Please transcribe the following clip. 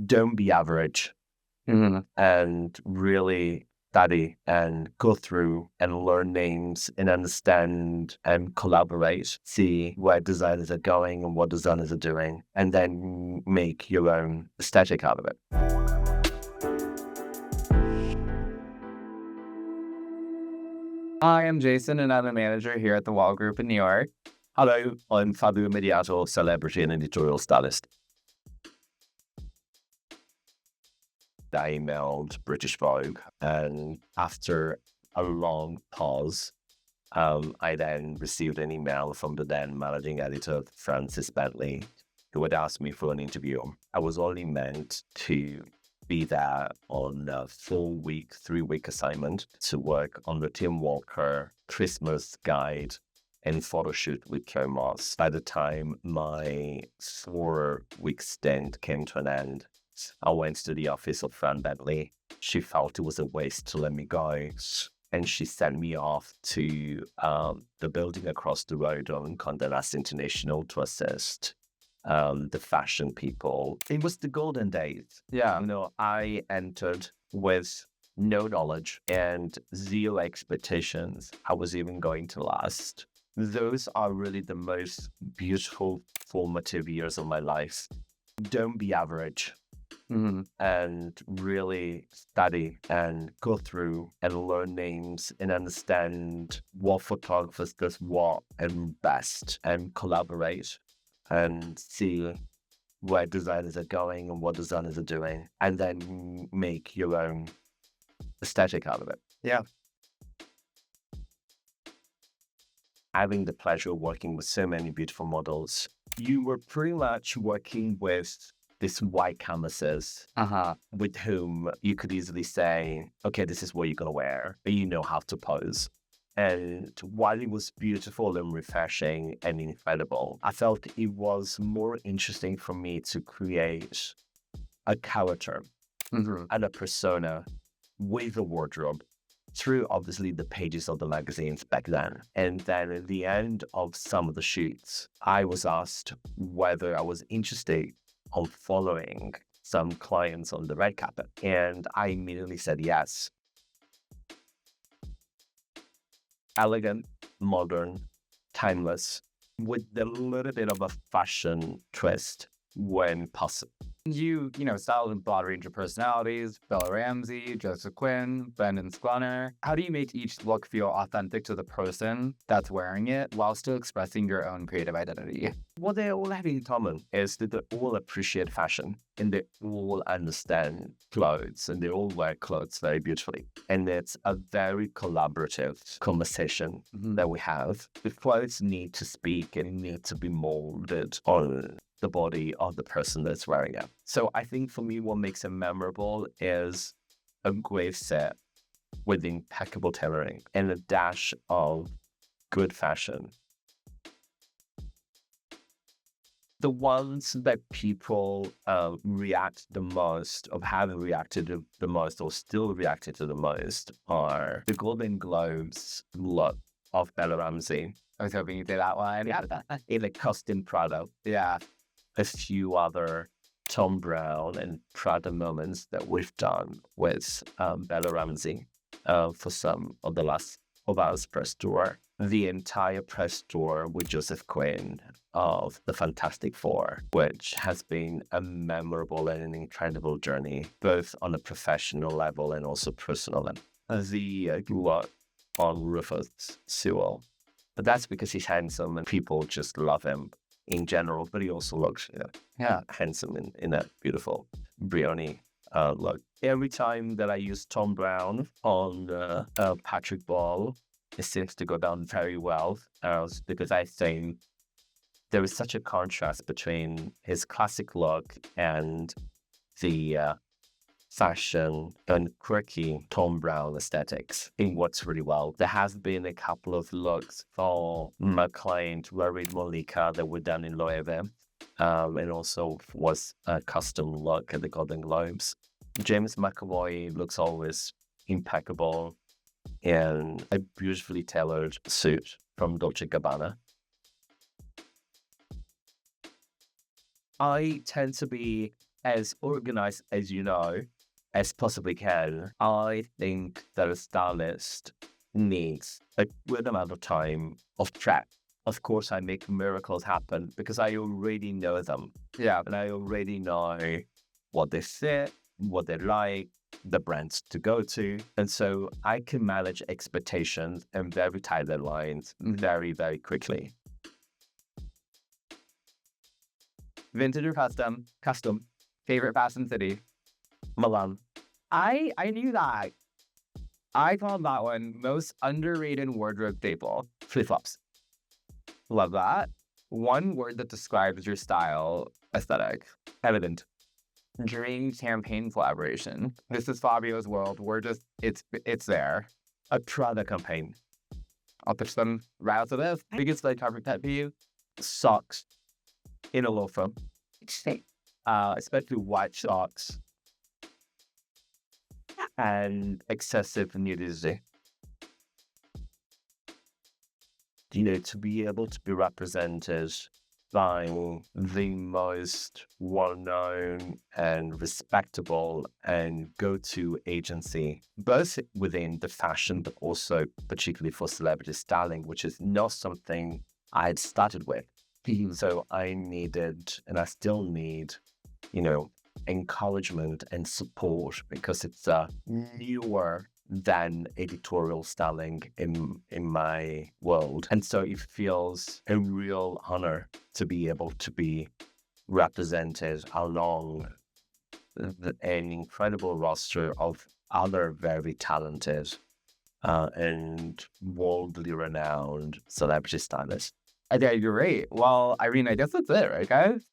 don't be average, and really study and go through and learn names and understand and collaborate, see where designers are going and what designers are doing, and then make your own aesthetic out of it. Hi, I'm Jason, and I'm a manager here at the Wall Group in New York. Hello, I'm Fabio Immediato, celebrity and editorial stylist. I emailed British Vogue, and after a long pause, I then received an email from the then managing editor, Francis Bentley, who had asked me for an interview. I was only meant to be there on a 3-week assignment to work on the Tim Walker Christmas guide and photo shoot with Claire Moss. By the time my 4-week stint came to an end, I went to the office of Fran Bentley. She felt it was a waste to let me go, and she sent me off to the building across the road on Condé Nast International to assist the fashion people. It was the golden days. Yeah. I entered with no knowledge and zero expectations I was even going to last. Those are really the most beautiful formative years of my life. Don't be average. And really study and go through and learn names and understand what photographers does what and best, and collaborate and see where designers are going and what designers are doing, and then make your own aesthetic out of it. Yeah. Having the pleasure of working with so many beautiful models, you were pretty much working with these white canvases with whom you could easily say, okay, this is what you're going to wear, but you know how to pose. And while it was beautiful and refreshing and incredible, I felt it was more interesting for me to create a character and a persona with a wardrobe through obviously the pages of the magazines back then. And then at the end of some of the shoots, I was asked whether I was interested on following some clients on the red carpet. And I immediately said yes. Elegant, modern, timeless, with a little bit of a fashion twist when possible. You styled a broad range of personalities: Bella Ramsey, Quinn, and Sklenar. How do you make each look feel authentic to the person that's wearing it while still expressing your own creative identity? What they all have in common is that they all appreciate fashion and they all understand clothes and they all wear clothes very beautifully. And it's a very collaborative conversation that we have. The clothes need to speak and need to be molded on the body of the person that's wearing it. So I think for me, what makes it memorable is a great set with impeccable tailoring and a dash of good fashion. The ones that people react the most, or have reacted to the most, or still reacted to the most, are the Golden Globes look of Bella Ramsey. I was hoping you'd say that one. Yeah, in a custom Prada. Yeah. A few other Tom Brown and Prada moments that we've done with Bella Ramsey for some of the last of our press tour. The entire press tour with Joseph Quinn of the Fantastic Four, which has been a memorable and an incredible journey, both on a professional level and also personal level. The look on Rufus Sewell, but that's because he's handsome and people just love him in general, but he also looks handsome in that beautiful Brioni look. Every time that I use Tom Brown on Patrick Ball, it seems to go down very well because I think there is such a contrast between his classic look and the fashion and quirky Tom Brown aesthetics. It works really well. There has been a couple of looks for my client, Rarid Molika, that were done in Loewe, and also was a custom look at the Golden Globes. James McAvoy looks always impeccable in a beautifully tailored suit from Dolce & Gabbana. I tend to be as organized as as possibly can. I think that a stylist needs a good amount of time of track. Of course, I make miracles happen because I already know them. Yeah. And I already know what they fit, what they like, the brands to go to. And so I can manage expectations and very tight deadlines very, very quickly. Vintage or custom? Custom. Favorite fashion city? Milan. I knew that. I called that one most underrated wardrobe staple. Flip-flops. Love that. One word that describes your style aesthetic. Evident. Dream campaign collaboration. This is Fabio's world. We're just, it's there. A Prada campaign. I'll pitch them right out to this. Biggest red carpet pet peeve? Socks in a loafer. Especially white socks. And excessive nudity. To be able to be represented by the most well-known and respectable and go-to agency, both within the fashion, but also particularly for celebrity styling, which is not something I had started with. So I needed, and I still need, encouragement and support because it's newer than editorial styling in my world. And so it feels a real honor to be able to be represented along an incredible roster of other very talented and worldly renowned celebrity stylists. Okay, great. Well, Irene, I guess that's it, right, guys?